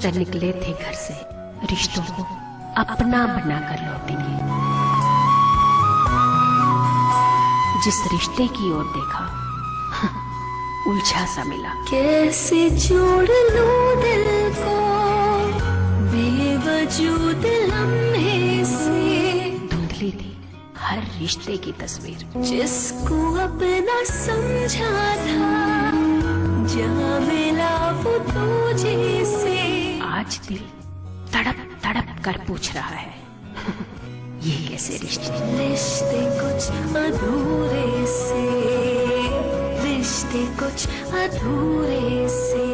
चल निकले थे घर से, रिश्तों को अपना बनाकर लौटेंगे। जिस रिश्ते की ओर देखा उलझा सा मिला। कैसे जोड़ लूं दिल को बेवजूद लम्हे से, धुंधली थी हर रिश्ते की तस्वीर। जिसको अपना समझा था जहाँ मिला वो तुझे से, आज दिल तड़प तड़प कर पूछ रहा है ये कैसे रिश्ते। रिश्ते कुछ अधूरे से, रिश्ते कुछ अधूरे से।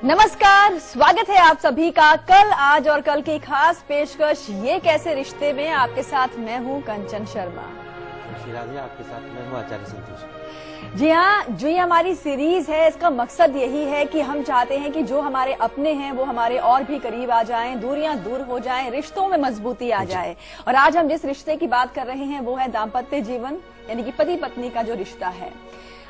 नमस्कार, स्वागत है आप सभी का कल, आज और कल की खास पेशकश ये कैसे रिश्ते में। आपके साथ मैं हूं कंचन शर्मा। आपके साथ मैं हूं आचार्य संतोष। जी हाँ, जो ये हमारी सीरीज है इसका मकसद यही है कि हम चाहते हैं कि जो हमारे अपने हैं वो हमारे और भी करीब आ जाएं, दूरियां दूर हो जाएं, रिश्तों में मजबूती आ जाए। और आज हम जिस रिश्ते की बात कर रहे हैं वो है दाम्पत्य जीवन, यानी कि पति पत्नी का जो रिश्ता है।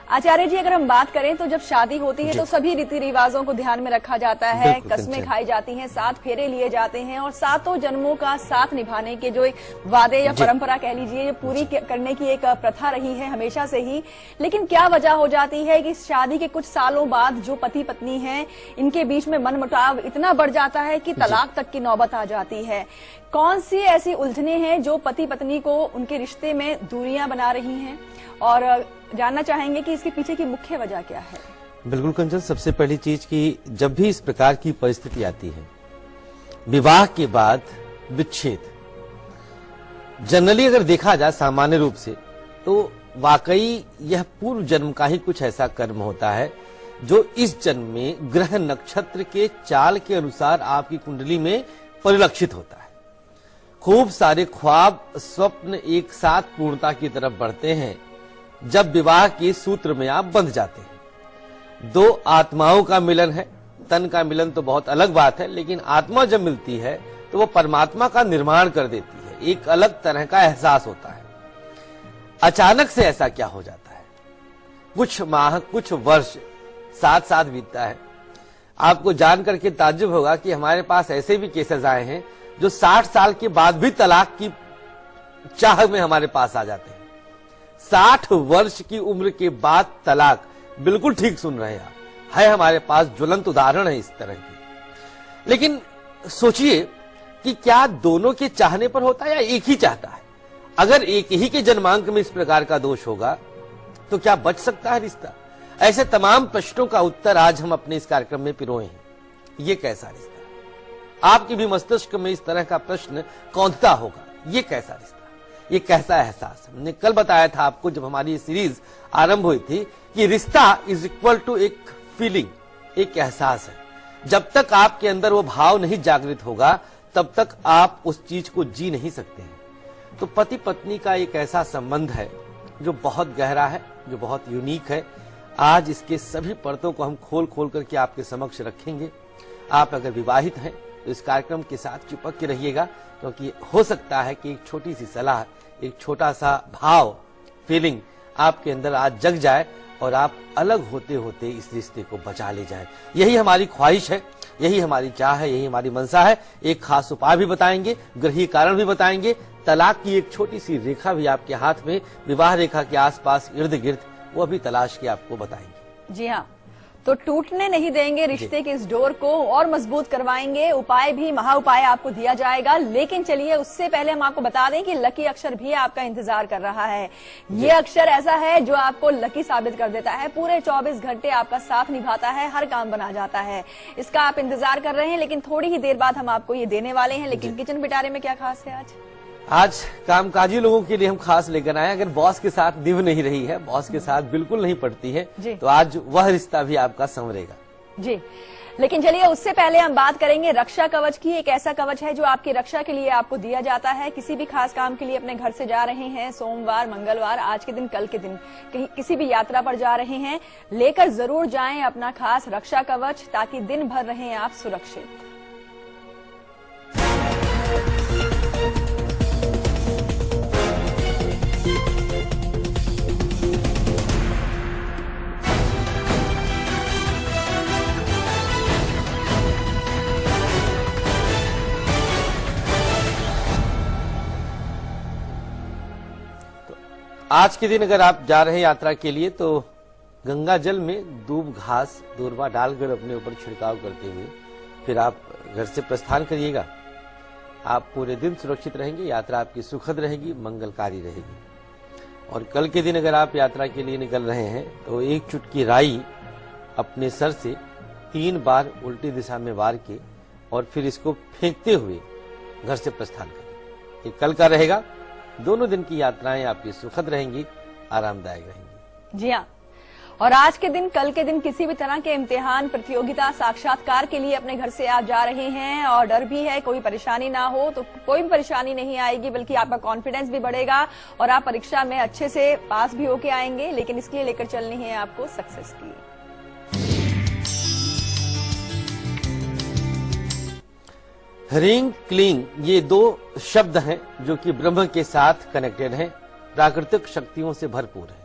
आचार्य जी, अगर हम बात करें तो जब शादी होती है तो सभी रीति रिवाजों को ध्यान में रखा जाता है, कस्में खाई जाती हैं, 7 फेरे लिए जाते हैं और 7 जन्मों का साथ निभाने के जो एक वादे या परंपरा कह लीजिए, ये पूरी करने की एक प्रथा रही है हमेशा से ही। लेकिन क्या वजह हो जाती है कि शादी के कुछ सालों बाद जो पति पत्नी हैं इनके बीच में मनमुटाव इतना बढ़ जाता है कि तलाक तक की नौबत आ जाती है। कौन सी ऐसी उलझने हैं जो पति पत्नी को उनके रिश्ते में दूरियां बना रही हैं, और जानना चाहेंगे कि इसके पीछे की मुख्य वजह क्या है। बिल्कुल कंचन, सबसे पहली चीज कि जब भी इस प्रकार की परिस्थिति आती है, विवाह के बाद विच्छेद, जनरली अगर देखा जाए सामान्य रूप से, तो वाकई यह पूर्व जन्म का ही कुछ ऐसा कर्म होता है जो इस जन्म में ग्रह नक्षत्र के चाल के अनुसार आपकी कुंडली में परिलक्षित होता है। खूब सारे ख्वाब स्वप्न एक साथ पूर्णता की तरफ बढ़ते हैं जब विवाह के सूत्र में आप बंध जाते हैं। 2 आत्माओं का मिलन है, तन का मिलन तो बहुत अलग बात है, लेकिन आत्मा जब मिलती है तो वो परमात्मा का निर्माण कर देती है, एक अलग तरह का एहसास होता है। अचानक से ऐसा क्या हो जाता है, कुछ माह कुछ वर्ष साथ साथ बीतता है। आपको जान करके ताज्जुब होगा कि हमारे पास ऐसे भी केसेस आए हैं जो 60 साल के बाद भी तलाक की चाह में हमारे पास आ जाते हैं। 60 वर्ष की उम्र के बाद तलाक, बिल्कुल ठीक सुन रहे हैं आप, है हमारे पास ज्वलंत उदाहरण है इस तरह की। लेकिन सोचिए कि क्या दोनों के चाहने पर होता है या एक ही चाहता है। अगर एक ही के जन्मांक में इस प्रकार का दोष होगा तो क्या बच सकता है रिश्ता? ऐसे तमाम प्रश्नों का उत्तर आज हम अपने इस कार्यक्रम में पिरोए हैं। ये कैसा रिश्ता? आपके भी मस्तिष्क में इस तरह का प्रश्न कौंधता होगा, ये कैसा रिश्ता, ये कैसा एहसास। हमने कल बताया था आपको जब हमारी सीरीज आरंभ हुई थी कि रिश्ता इज इक्वल टू एक फीलिंग, एक एहसास है। जब तक आपके अंदर वो भाव नहीं जागृत होगा तब तक आप उस चीज को जी नहीं सकते हैं। तो पति पत्नी का एक ऐसा संबंध है जो बहुत गहरा है, जो बहुत यूनिक है। आज इसके सभी परतों को हम खोल खोल करके आपके समक्ष रखेंगे। आप अगर विवाहित हैं तो इस कार्यक्रम के साथ चिपक के रहिएगा, क्योंकि हो सकता है कि एक छोटी सी सलाह, एक छोटा सा भाव, फीलिंग आपके अंदर आज जग जाए और आप अलग होते होते इस रिश्ते को बचा ले जाए। यही हमारी ख्वाहिश है, यही हमारी चाह है, यही हमारी मंशा है। एक खास उपाय भी बताएंगे, ग्रही कारण भी बताएंगे, तलाक की एक छोटी सी रेखा भी आपके हाथ में विवाह रेखा के आसपास इर्द गिर्द, वो भी तलाश के आपको बताएंगे। जी हाँ, तो टूटने नहीं देंगे रिश्ते के इस डोर को, और मजबूत करवाएंगे। उपाय भी, महा उपाय आपको दिया जाएगा। लेकिन चलिए उससे पहले हम आपको बता दें कि लकी अक्षर भी आपका इंतजार कर रहा है। ये अक्षर ऐसा है जो आपको लकी साबित कर देता है, पूरे 24 घंटे आपका साथ निभाता है, हर काम बना जाता है। इसका आप इंतजार कर रहे हैं, लेकिन थोड़ी ही देर बाद हम आपको ये देने वाले हैं। लेकिन किचन पिटारे में क्या खास है आज? आज कामकाजी लोगों के लिए हम खास लेकर आए। अगर बॉस के साथ निभ नहीं रही है, बॉस के साथ बिल्कुल नहीं पड़ती है, तो आज वह रिश्ता भी आपका संवरेगा। जी, लेकिन चलिए उससे पहले हम बात करेंगे रक्षा कवच की। एक ऐसा कवच है जो आपकी रक्षा के लिए आपको दिया जाता है। किसी भी खास काम के लिए अपने घर से जा रहे हैं, सोमवार, मंगलवार, आज के दिन, कल के दिन कहीं किसी भी यात्रा पर जा रहे हैं, लेकर जरूर जाएं अपना खास रक्षा कवच, ताकि दिन भर रहें आप सुरक्षित। आज के दिन अगर आप जा रहे हैं यात्रा के लिए तो गंगा जल में दूब घास दूर्वा डालकर अपने ऊपर छिड़काव करते हुए फिर आप घर से प्रस्थान करिएगा। आप पूरे दिन सुरक्षित रहेंगे, यात्रा आपकी सुखद रहेगी, मंगलकारी रहेगी। और कल के दिन अगर आप यात्रा के लिए निकल रहे हैं तो एक चुटकी राई अपने सर से 3 बार उल्टी दिशा में वार के और फिर इसको फेंकते हुए घर से प्रस्थान करें। ये कल का रहेगा। दोनों दिन की यात्राएं आपकी सुखद रहेंगी, आरामदायक रहेंगी। जी हाँ। और आज के दिन, कल के दिन किसी भी तरह के इम्तिहान, प्रतियोगिता, साक्षात्कार के लिए अपने घर से आप जा रहे हैं और डर भी है, कोई परेशानी ना हो, तो कोई भी परेशानी नहीं आएगी, बल्कि आपका कॉन्फिडेंस भी बढ़ेगा और आप परीक्षा में अच्छे से पास भी होके आएंगे। लेकिन इसके लिए लेकर चलनी है आपको सक्सेस की। ह्रीं क्लीं ये 2 शब्द हैं जो कि ब्रह्म के साथ कनेक्टेड हैं, प्राकृतिक शक्तियों से भरपूर है।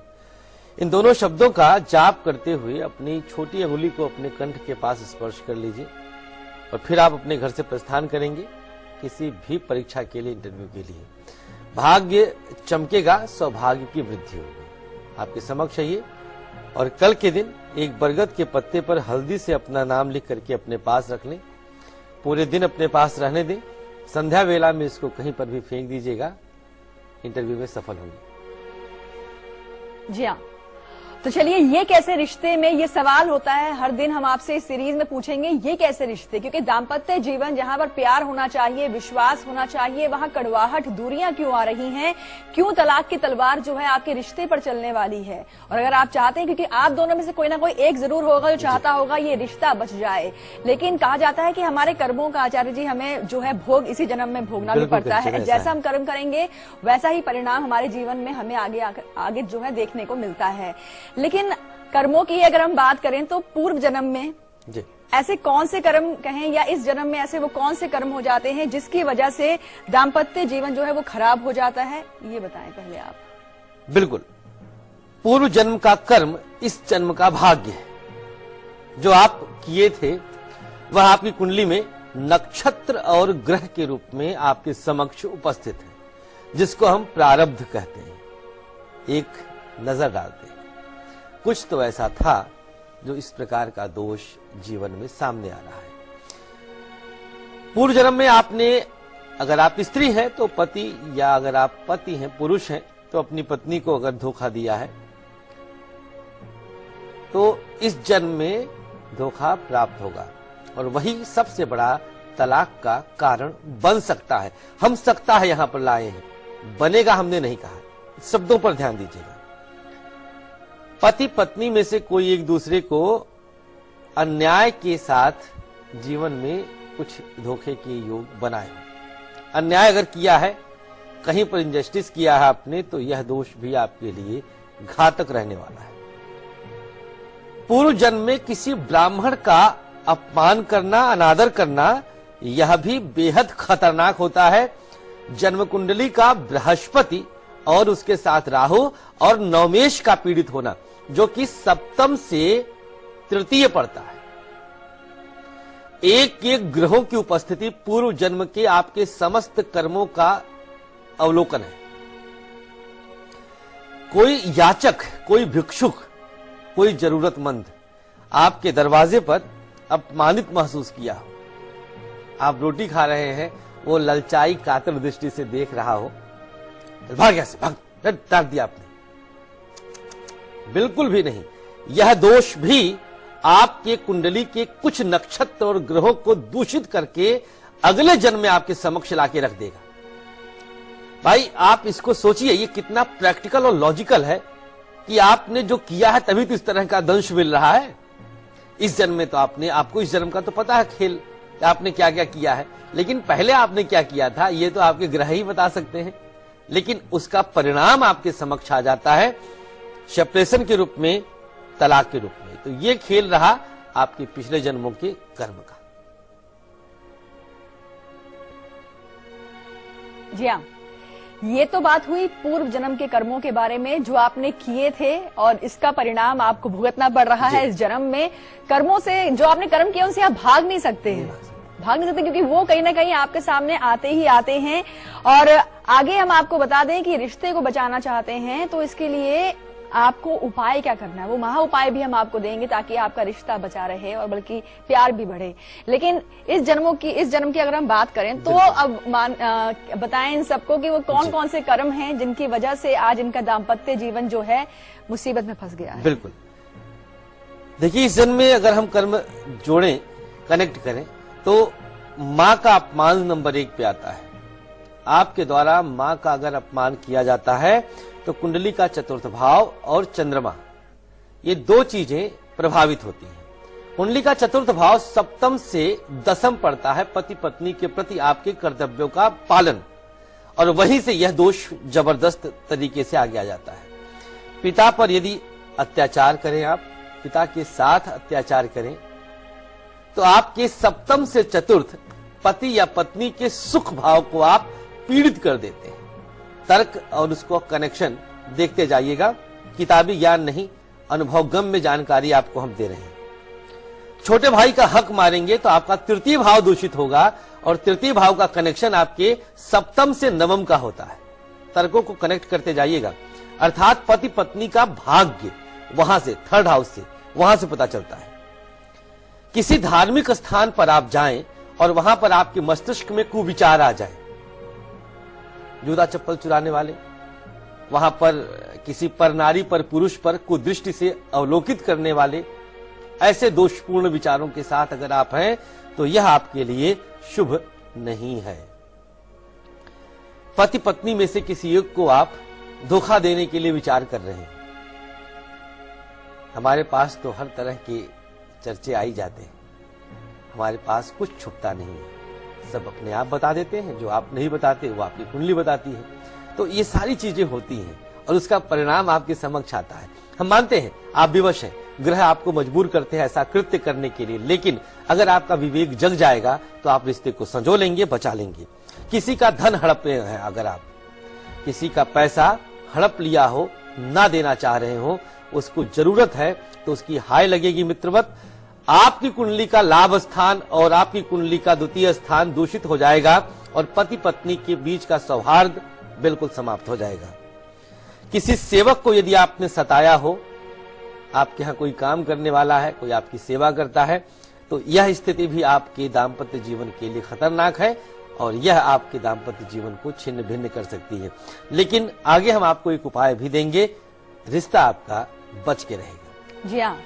इन दोनों शब्दों का जाप करते हुए अपनी छोटी अंगुली को अपने कंठ के पास स्पर्श कर लीजिए और फिर आप अपने घर से प्रस्थान करेंगे किसी भी परीक्षा के लिए, इंटरव्यू के लिए। भाग्य चमकेगा, सौभाग्य की वृद्धि होगी आपके समक्ष है ये। और कल के दिन एक बरगद के पत्ते पर हल्दी से अपना नाम लिख करके अपने पास रख लें, पूरे दिन अपने पास रहने दें, संध्या वेला में इसको कहीं पर भी फेंक दीजिएगा, इंटरव्यू में सफल होंगे। जी हाँ। तो चलिए, ये कैसे रिश्ते में, ये सवाल होता है हर दिन हम आपसे इस सीरीज में पूछेंगे, ये कैसे रिश्ते, क्योंकि दाम्पत्य जीवन जहां पर प्यार होना चाहिए, विश्वास होना चाहिए, वहां कड़वाहट, दूरियां क्यों आ रही हैं, क्यों तलाक की तलवार जो है आपके रिश्ते पर चलने वाली है। और अगर आप चाहते हैं, क्योंकि आप दोनों में से कोई ना कोई एक जरूर होगा जो चाहता होगा ये रिश्ता बच जाए, लेकिन कहा जाता है कि हमारे कर्मों का, आचार्य जी, हमें जो है भोग इसी जन्म में भोगना भी पड़ता है। जैसा हम कर्म करेंगे वैसा ही परिणाम हमारे जीवन में हमें आगे जो है देखने को मिलता है। लेकिन कर्मों की अगर हम बात करें तो पूर्व जन्म में ऐसे कौन से कर्म कहें, या इस जन्म में ऐसे वो कौन से कर्म हो जाते हैं जिसकी वजह से दाम्पत्य जीवन जो है वो खराब हो जाता है, ये बताएं पहले आप। बिल्कुल, पूर्व जन्म का कर्म इस जन्म का भाग्य है। जो आप किए थे वह आपकी कुंडली में नक्षत्र और ग्रह के रूप में आपके समक्ष उपस्थित है, जिसको हम प्रारब्ध कहते हैं। एक नजर डालते हैं, कुछ तो ऐसा था जो इस प्रकार का दोष जीवन में सामने आ रहा है। पूर्व जन्म में आपने, अगर आप स्त्री हैं तो पति, या अगर आप पति हैं, पुरुष हैं, तो अपनी पत्नी को अगर धोखा दिया है तो इस जन्म में धोखा प्राप्त होगा और वही सबसे बड़ा तलाक का कारण बन सकता है। हम सकता है यहां पर लाए हैं, बनेगा हमने नहीं कहा। शब्दों पर ध्यान दीजिएगा। पति पत्नी में से कोई एक दूसरे को अन्याय के साथ जीवन में कुछ धोखे के योग बनाए। अन्याय अगर किया है, कहीं पर इंजस्टिस किया है आपने, तो यह दोष भी आपके लिए घातक रहने वाला है। पूर्व जन्म में किसी ब्राह्मण का अपमान करना, अनादर करना, यह भी बेहद खतरनाक होता है। जन्म कुंडली का बृहस्पति और उसके साथ राहु और नवमेश का पीड़ित होना, जो कि सप्तम से तृतीय पड़ता है। एक एक ग्रहों की उपस्थिति पूर्व जन्म के आपके समस्त कर्मों का अवलोकन है। कोई याचक, कोई भिक्षुक, कोई जरूरतमंद आपके दरवाजे पर अपमानित महसूस किया हो, आप रोटी खा रहे हैं, वो ललचाई कातर दृष्टि से देख रहा हो, भाग यहां से, भाग, डांट दिया आपने। बिल्कुल भी नहीं। यह दोष भी आपके कुंडली के कुछ नक्षत्र और ग्रहों को दूषित करके अगले जन्म में आपके समक्ष लाके रख देगा। भाई आप इसको सोचिए, ये कितना प्रैक्टिकल और लॉजिकल है कि आपने जो किया है तभी तो इस तरह का दंश मिल रहा है। इस जन्म में तो आपको इस जन्म का तो पता है खेल, आपने क्या क्या किया है, लेकिन पहले आपने क्या किया था ये तो आपके ग्रह ही बता सकते हैं। लेकिन उसका परिणाम आपके समक्ष आ जाता है सेपरेशन के रूप में, तलाक के रूप में। तो ये खेल रहा आपके पिछले जन्मों के कर्म का। जी हाँ, ये तो बात हुई पूर्व जन्म के कर्मों के बारे में जो आपने किए थे और इसका परिणाम आपको भुगतना पड़ रहा है इस जन्म में। कर्मों से जो आपने कर्म किया उनसे आप भाग नहीं सकते क्योंकि वो कहीं ना कहीं आपके सामने आते ही आते हैं। और आगे हम आपको बता दें कि रिश्ते को बचाना चाहते हैं तो इसके लिए आपको उपाय क्या करना है, वो महा उपाय भी हम आपको देंगे ताकि आपका रिश्ता बचा रहे और बल्कि प्यार भी बढ़े। लेकिन इस जन्म की अगर हम बात करें तो अब बताएं इन सबको कि वो कौन कौन से कर्म हैं जिनकी वजह से आज इनका दाम्पत्य जीवन जो है मुसीबत में फंस गया है। बिल्कुल, देखिए इस जन्म में अगर हम कर्म जोड़ें, कनेक्ट करें तो माँ का अपमान नंबर 1 पे आता है। आपके द्वारा माँ का अगर अपमान किया जाता है तो कुंडली का चतुर्थ भाव और चंद्रमा, ये 2 चीजें प्रभावित होती हैं। कुंडली का चतुर्थ भाव सप्तम से दसम पड़ता है पति पत्नी के प्रति आपके कर्तव्यों का पालन, और वहीं से यह दोष जबरदस्त तरीके से आगे आ जाता है। पिता पर यदि अत्याचार करें, आप पिता के साथ अत्याचार करें तो आपके सप्तम से चतुर्थ पति या पत्नी के सुख भाव को आप पीड़ित कर देते हैं। तर्क और उसको कनेक्शन देखते जाइएगा, किताबी ज्ञान नहीं, अनुभवगम्य जानकारी आपको हम दे रहे हैं। छोटे भाई का हक मारेंगे तो आपका तृतीय भाव दूषित होगा, और तृतीय भाव का कनेक्शन आपके सप्तम से नवम का होता है। तर्कों को कनेक्ट करते जाइएगा, अर्थात पति पत्नी का भाग्य वहां से, थर्ड हाउस से, वहां से पता चलता है। किसी धार्मिक स्थान पर आप जाएं और वहां पर आपके मस्तिष्क में कुविचार आ जाए, जूता चप्पल चुराने वाले, वहां पर किसी पर नारी पर पुरुष पर कुदृष्टि से अवलोकित करने वाले, ऐसे दोषपूर्ण विचारों के साथ अगर आप हैं तो यह आपके लिए शुभ नहीं है। पति पत्नी में से किसी एक को आप धोखा देने के लिए विचार कर रहे हैं। हमारे पास तो हर तरह के चर्चे आई जाते हैं, हमारे पास कुछ छुपता नहीं है, सब अपने आप बता देते हैं, जो आप नहीं बताते वो आपकी कुंडली बताती है। तो ये सारी चीजें होती हैं और उसका परिणाम आपके समक्ष आता है। हम मानते हैं आप विवश हैं, ग्रह आपको मजबूर करते हैं ऐसा कृत्य करने के लिए, लेकिन अगर आपका विवेक जग जाएगा तो आप रिश्ते को संजो लेंगे, बचा लेंगे। किसी का धन हड़प रहे हैं, अगर आप किसी का पैसा हड़प लिया हो, ना देना चाह रहे हो, उसको जरूरत है तो उसकी हाय लगेगी मित्रवत। आपकी कुंडली का लाभ स्थान और आपकी कुंडली का द्वितीय स्थान दूषित हो जाएगा और पति पत्नी के बीच का सौहार्द बिल्कुल समाप्त हो जाएगा। किसी सेवक को यदि आपने सताया हो, आपके यहाँ कोई काम करने वाला है, कोई आपकी सेवा करता है, तो यह स्थिति भी आपके दाम्पत्य जीवन के लिए खतरनाक है और यह आपके दाम्पत्य जीवन को छिन्न भिन्न कर सकती है। लेकिन आगे हम आपको एक उपाय भी देंगे, रिश्ता आपका बच के रहेगा। जी हाँ,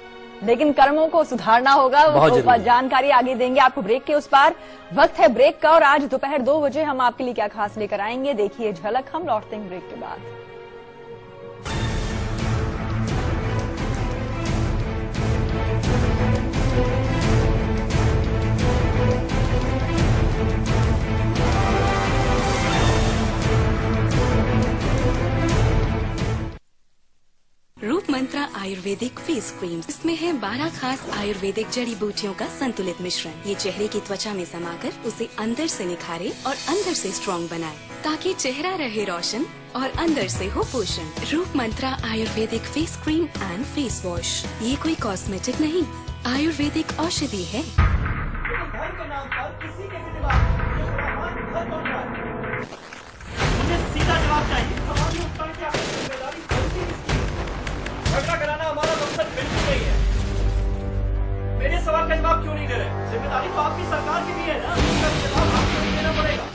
लेकिन कर्मों को सुधारना होगा, वो जानकारी आगे देंगे आपको ब्रेक के उस पार। वक्त है ब्रेक का और आज दोपहर 2 बजे हम आपके लिए क्या खास लेकर आएंगे, देखिए झलक। हम लौटते हैं ब्रेक के बाद। रूप मंत्रा आयुर्वेदिक फेस क्रीम, इसमें है 12 खास आयुर्वेदिक जड़ी बूटियों का संतुलित मिश्रण। ये चेहरे की त्वचा में समाकर उसे अंदर से निखारे और अंदर से स्ट्रॉन्ग बनाए, ताकि चेहरा रहे रोशन और अंदर से हो पोषण। Roop Mantra ayurvedic face cream and face wash, ये कोई कॉस्मेटिक नहीं, आयुर्वेदिक औषधि है। मुझे सीधा जवाब चाहिए। झगड़ा कराना हमारा मकसद बिल्कुल नहीं है। मेरे सवाल का जवाब क्यों नहीं दे रहे? जिम्मेदारी तो आपकी सरकार की भी है ना, इसका जवाब आपको नहीं देना पड़ेगा।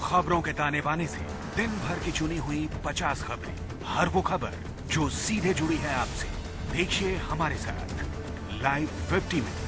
खबरों के ताने बाने से दिन भर की चुनी हुई 50 खबरें, हर वो खबर जो सीधे जुड़ी है आपसे। देखिए हमारे साथ लाइव 50 में।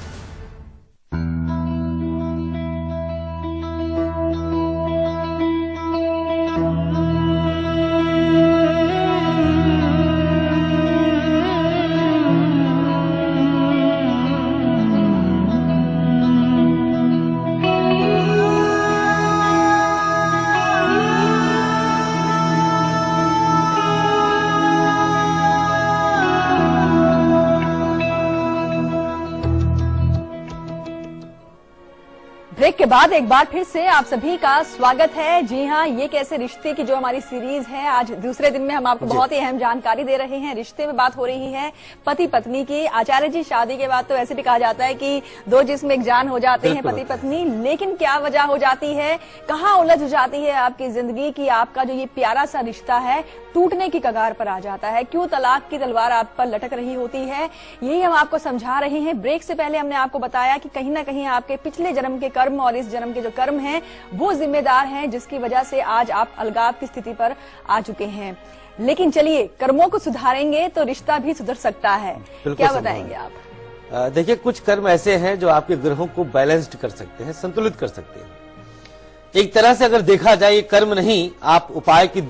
के बाद एक बार फिर से आप सभी का स्वागत है। जी हाँ, ये कैसे रिश्ते की जो हमारी सीरीज है, आज दूसरे दिन में हम आपको बहुत ही अहम जानकारी दे रहे हैं। रिश्ते में बात हो रही है पति पत्नी की। आचार्य जी, शादी के बाद तो ऐसे भी कहा जाता है कि दो जिस्म एक जान हो जाते हैं पति पत्नी, लेकिन क्या वजह हो जाती है, कहाँ उलझ जाती है आपकी जिंदगी की, आपका जो ये प्यारा सा रिश्ता है टूटने की कगार पर आ जाता है, क्यों तलाक की तलवार आप पर लटक रही होती है, यही हम आपको समझा रहे हैं। ब्रेक से पहले हमने आपको बताया कि कहीं ना कहीं आपके पिछले जन्म के कर्म और इस जन्म के जो कर्म हैं वो जिम्मेदार हैं, जिसकी वजह से आज आप अलगाव की स्थिति पर आ चुके हैं। लेकिन चलिए, कर्मों को सुधारेंगे तो रिश्ता भी सुधर सकता है। क्या बताएंगे आप? देखिए, कुछ कर्म ऐसे हैं जो आपके ग्रहों को बैलेंस्ड कर सकते हैं, संतुलित कर सकते हैं। एक तरह से अगर देखा जाए, ये कर्म नहीं, आप उपाय की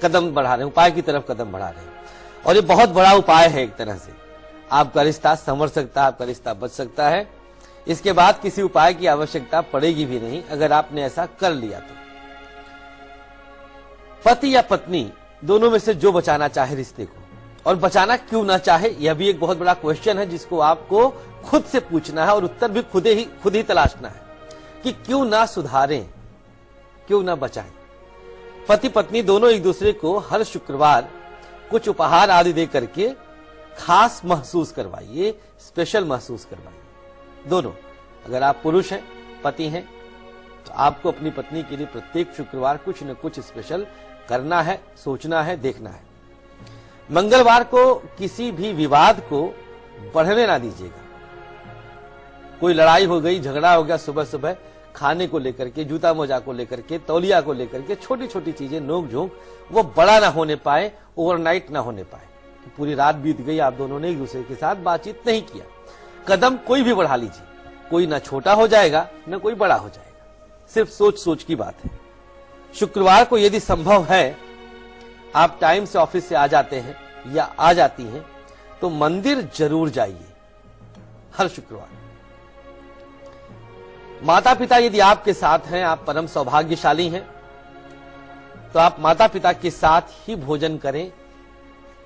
कदम बढ़ा रहे हैं, उपाय की तरफ कदम बढ़ा रहे हैं, और ये बहुत बड़ा उपाय है। एक तरह से आपका रिश्ता संवर सकता है, आपका रिश्ता बच सकता है। इसके बाद किसी उपाय की आवश्यकता पड़ेगी भी नहीं अगर आपने ऐसा कर लिया तो। पति या पत्नी दोनों में से जो बचाना चाहे रिश्ते को, और बचाना क्यों ना चाहे, यह भी एक बहुत बड़ा क्वेश्चन है जिसको आपको खुद से पूछना है और उत्तर भी खुद ही तलाशना है कि क्यों ना सुधारें, क्यों ना बचाएं। पति पत्नी दोनों एक दूसरे को हर शुक्रवार कुछ उपहार आदि दे करके खास महसूस करवाइए, स्पेशल महसूस करवाइए। दोनों, अगर आप पुरुष हैं, पति हैं, तो आपको अपनी पत्नी के लिए प्रत्येक शुक्रवार कुछ न कुछ स्पेशल करना है, सोचना है, देखना है। मंगलवार को किसी भी विवाद को बढ़ने ना दीजिएगा। कोई लड़ाई हो गई, झगड़ा हो गया सुबह सुबह, खाने को लेकर के, जूता मोजा को लेकर के, तौलिया को लेकर के, छोटी छोटी चीजें, नोक झोंक, वो बड़ा ना होने पाए, ओवरनाइट ना होने पाए कि पूरी रात बीत गई, आप दोनों ने एक दूसरे के साथ बातचीत नहीं किया। कदम कोई भी बढ़ा लीजिए, कोई ना छोटा हो जाएगा ना कोई बड़ा हो जाएगा, सिर्फ सोच सोच की बात है। शुक्रवार को यदि संभव है, आप टाइम से ऑफिस से आ जाते हैं या आ जाती हैं, तो मंदिर जरूर जाइए हर शुक्रवार। माता पिता यदि आपके साथ हैं, आप परम सौभाग्यशाली हैं, तो आप माता पिता के साथ ही भोजन करें।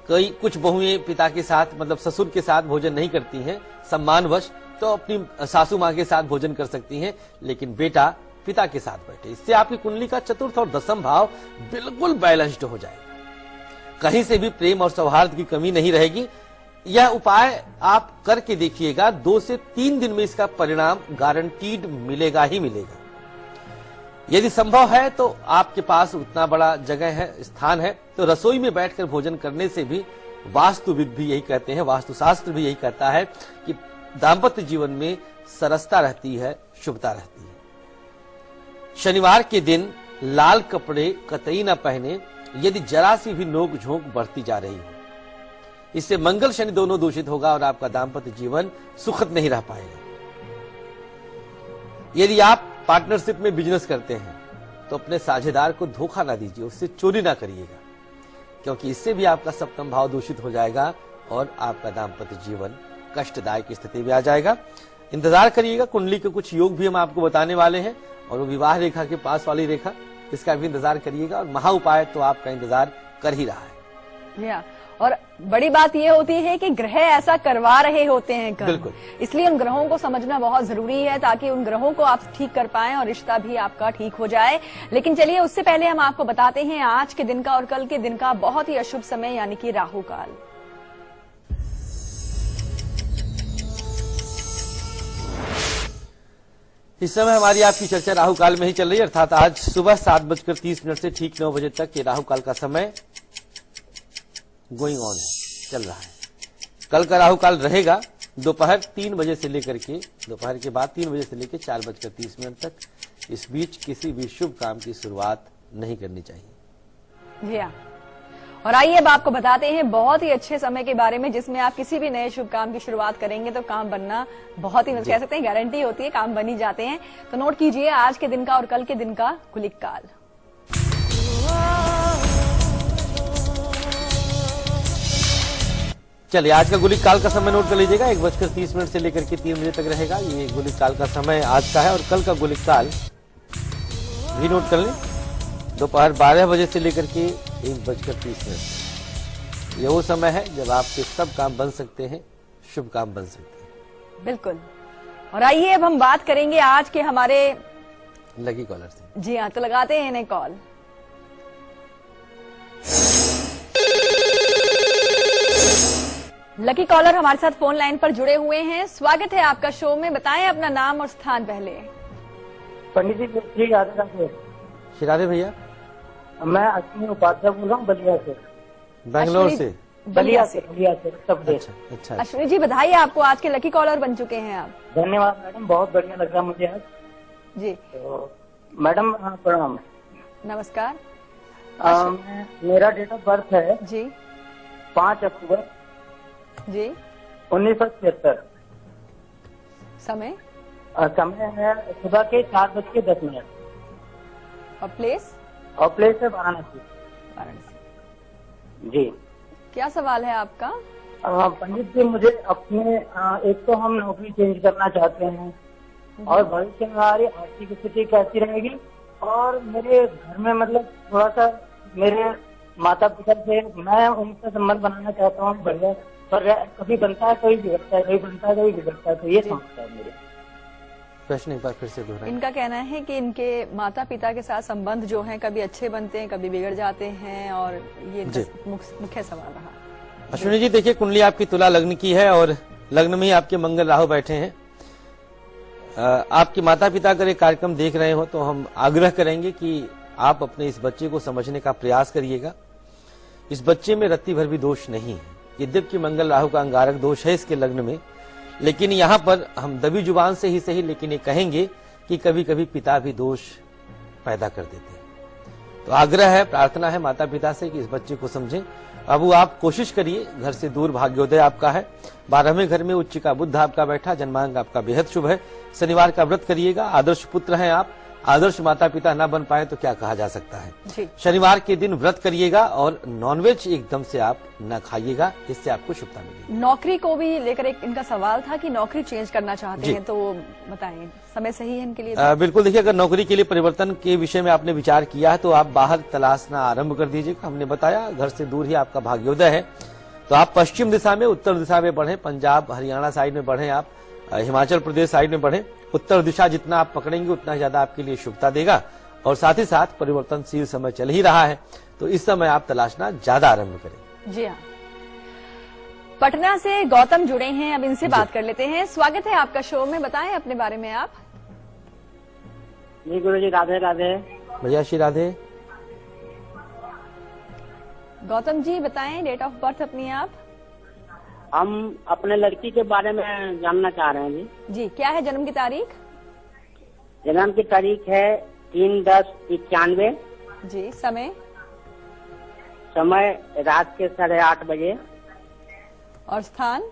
कुछ बहुएं पिता के साथ, मतलब ससुर के साथ भोजन नहीं करती हैं सम्मानवश, तो अपनी सासू मां के साथ भोजन कर सकती हैं, लेकिन बेटा पिता के साथ बैठे। इससे आपकी कुंडली का चतुर्थ और दसम भाव बिल्कुल बैलेंस्ड हो जाएगा, कहीं से भी प्रेम और सौहार्द की कमी नहीं रहेगी। यह उपाय आप करके देखिएगा, 2 से 3 दिन में इसका परिणाम गारंटीड मिलेगा ही मिलेगा। यदि संभव है तो आपके पास उतना बड़ा जगह है, स्थान है, तो रसोई में बैठकर भोजन करने से भी वास्तुविद भी यही कहते हैं, वास्तुशास्त्र भी यही कहता है कि दाम्पत्य जीवन में सरसता रहती है, शुभता रहती है। शनिवार के दिन लाल कपड़े कतई न पहने यदि जरा सी भी नोक झोंक बढ़ती जा रही हो। इससे मंगल शनि दोनों दूषित होगा और आपका दाम्पत्य जीवन सुखद नहीं रह पाएगा। यदि आप पार्टनरशिप में बिजनेस करते हैं तो अपने साझेदार को धोखा ना दीजिए, उससे चोरी ना करिएगा, क्योंकि इससे भी आपका सप्तम भाव दूषित हो जाएगा और आपका दाम्पत्य जीवन कष्टदायक स्थिति में आ जाएगा। इंतजार करिएगा, कुंडली के कुछ योग भी हम आपको बताने वाले हैं, और वो विवाह रेखा के पास वाली रेखा, इसका भी इंतजार करिएगा। और महा उपाय तो आपका इंतजार कर ही रहा है। और बड़ी बात यह होती है कि ग्रह ऐसा करवा रहे होते हैं कर्म, इसलिए उन ग्रहों को समझना बहुत जरूरी है, ताकि उन ग्रहों को आप ठीक कर पाएं और रिश्ता भी आपका ठीक हो जाए। लेकिन चलिए, उससे पहले हम आपको बताते हैं आज के दिन का और कल के दिन का बहुत ही अशुभ समय, यानी कि राहु काल। इस समय हमारी आपकी चर्चा राहु काल में ही चल रही है, अर्थात आज सुबह 7:30 से ठीक 9 बजे तक ये राहु काल का समय गोइंग ऑन है, चल रहा है। कल का राहु काल रहेगा दोपहर 3 बजे से लेकर के, दोपहर के बाद 3 बजे से लेकर 4:30 तक। इस बीच किसी भी शुभ काम की शुरुआत नहीं करनी चाहिए। जी हाँ, और आइए अब आपको बताते हैं बहुत ही अच्छे समय के बारे में, जिसमें आप किसी भी नए शुभ काम की शुरुआत करेंगे तो काम बनना बहुत ही, कह सकते हैं गारंटी होती है, काम बन ही जाते हैं। तो नोट कीजिए आज के दिन का और कल के दिन का गुलिक काल। चलिए, आज का गुलिक काल का समय नोट कर लीजिएगा, 1:30 से लेकर के 3 बजे तक रहेगा। ये गुलिक काल का समय आज का है। और कल का गुलिक काल भी नोट कर लें, दोपहर 12 बजे से लेकर के 1:30। ये वो समय है जब आपके सब काम बन सकते हैं, शुभ काम बन सकते हैं। बिल्कुल। और आइए अब हम बात करेंगे आज के हमारे लकी कॉलर से। जी हाँ, तो लगाते हैं इन्हें कॉल। लकी कॉलर हमारे साथ फोन लाइन पर जुड़े हुए हैं। स्वागत है आपका शो में। बताएं अपना नाम और स्थान पहले। पंडित जी राधे राधे। शिराधे भैया, मैं अश्विनी उपाध्याय बोल रहा हूँ बलिया से। बैंगलोर से? बलिया से सब अच्छा। अश्विनी जी, बधाई आपको, आज के लकी कॉलर बन चुके हैं आप। धन्यवाद मैडम, बहुत बढ़िया लग रहा मुझे आज। जी तो मैडम प्रणाम। नमस्कार। मेरा डेट ऑफ बर्थ है जी 5 अक्टूबर जी 1976। समय? समय है सुबह के 4:10। और प्लेस? और प्लेस है वाराणसी। वाराणसी। जी, क्या सवाल है आपका? पंडित जी मुझे अपने एक तो हम नौकरी चेंज करना चाहते हैं और भविष्य में हमारी आर्थिक स्थिति कैसी रहेगी, और मेरे घर में मतलब थोड़ा सा मेरे माता पिता से मैं उनसे संबंध बनाना चाहता हूँ बढ़िया, पर कभी बनता है कोई बिगड़ता है, कभी बनता है कोई बिगड़ता है, तो ये समस्या है मेरी। प्रश्न एक बार फिर से दोहराएं। इनका कहना है कि इनके माता पिता के साथ संबंध जो हैं कभी अच्छे बनते हैं, कभी बिगड़ जाते हैं, और ये मुख्य सवाल रहा। अश्विनी जी, देखिए कुंडली आपकी तुला लग्न की है और लग्न में ही आपके मंगल राहु बैठे हैं। आपके माता पिता अगर एक कार्यक्रम देख रहे हो तो हम आग्रह करेंगे कि आप अपने इस बच्चे को समझने का प्रयास करिएगा। इस बच्चे में रत्ती भर भी दोष नहीं है, यद्यपि मंगल राहु का अंगारक दोष है इसके लग्न में, लेकिन यहाँ पर हम दबी जुबान से ही सही लेकिन ये कहेंगे कि कभी कभी पिता भी दोष पैदा कर देते हैं। तो आग्रह है, प्रार्थना है माता पिता से कि इस बच्चे को समझें। अब आप कोशिश करिए, घर से दूर भाग्योदय आपका है, 12वें घर में उच्च का बुध आपका बैठा, जन्मांक आपका बेहद शुभ है। शनिवार का व्रत करिएगा, आदर्श पुत्र हैं आप, आदर्श माता पिता ना बन पाए तो क्या कहा जा सकता है। शनिवार के दिन व्रत करिएगा और नॉनवेज एकदम से आप न खाइएगा, इससे आपको शुभता मिलेगी। नौकरी को भी लेकर एक इनका सवाल था कि नौकरी चेंज करना चाहते हैं, तो बताएं समय सही है इनके लिए? बिल्कुल, देखिए अगर नौकरी के लिए परिवर्तन के विषय में आपने विचार किया है तो आप बाहर तलाशना आरंभ कर दीजिएगा। हमने बताया घर से दूर ही आपका भाग्योदय है, तो आप पश्चिम दिशा में, उत्तर दिशा में बढ़े, पंजाब हरियाणा साइड में बढ़े, आप हिमाचल प्रदेश साइड में बढ़े। उत्तर दिशा जितना आप पकड़ेंगे उतना ज्यादा आपके लिए शुभता देगा, और साथ ही साथ परिवर्तनशील समय चल ही रहा है, तो इस समय आप तलाशना ज्यादा आरंभ करें। जी हाँ। पटना से गौतम जुड़े हैं, अब इनसे बात कर लेते हैं। स्वागत है आपका शो में, बताएं अपने बारे में आप। जी गुरु जी, राधे राधे। भैया श्री राधे। गौतम जी बताएं डेट ऑफ बर्थ अपनी आप। हम अपने लड़की के बारे में जानना चाह रहे हैं जी। जी, क्या है जन्म की तारीख? जन्म की तारीख है 3/10/91। जी, समय? समय रात के 8:30 बजे। और स्थान?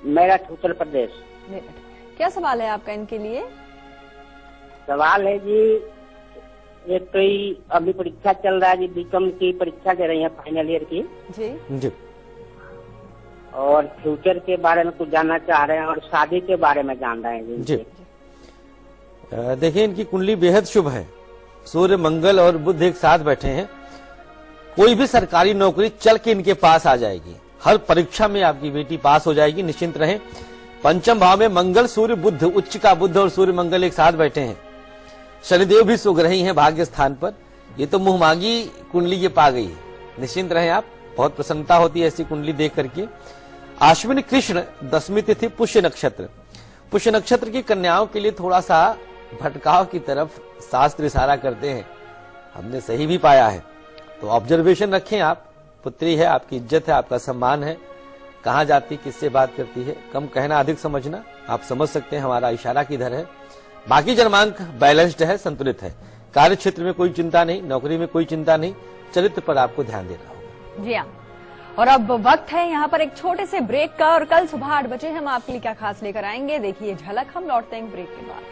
मेरठ, उत्तर प्रदेश। मेरठ। क्या सवाल है आपका इनके लिए? सवाल है जी, एक तो अभी परीक्षा चल रहा है जी, बीकॉम की परीक्षा दे रही है फाइनल ईयर की जी, और फ्यूचर के बारे में कुछ जानना चाह रहे हैं और शादी के बारे में जान रहे हैं जी। देखिए इनकी कुंडली बेहद शुभ है, सूर्य मंगल और बुध एक साथ बैठे हैं। कोई भी सरकारी नौकरी चल के इनके पास आ जाएगी, हर परीक्षा में आपकी बेटी पास हो जाएगी, निश्चिंत रहें। पंचम भाव में मंगल, सूर्य, बुध, उच्च का बुध और सूर्य मंगल एक साथ बैठे हैं। शनिदेव भी सुग्रही हैं भाग्य स्थान पर। ये तो मुंहमांगी कुंडली ये पा गई है, निश्चिंत रहें आप, बहुत प्रसन्नता होती है ऐसी कुंडली देख करके। अश्विन कृष्ण, 10वीं तिथि, पुष्य नक्षत्र। पुष्य नक्षत्र की कन्याओं के लिए थोड़ा सा भटकाव की तरफ शास्त्र इशारा करते हैं, हमने सही भी पाया है, तो ऑब्जर्वेशन रखें आप। पुत्री है, आपकी इज्जत है, आपका सम्मान है, कहाँ जाती, किससे बात करती है, कम कहना अधिक समझना, आप समझ सकते हैं हमारा इशारा किधर है। बाकी जन्मांक बैलेंस्ड है, संतुलित है। कार्य क्षेत्र में कोई चिंता नहीं, नौकरी में कोई चिंता नहीं, चरित्र पर आपको ध्यान देना होगा। जी हाँ, और अब वक्त है यहाँ पर एक छोटे से ब्रेक का, और कल सुबह 8 बजे हम आपके लिए क्या खास लेकर आएंगे देखिए झलक। हम लौटते हैं ब्रेक के बाद।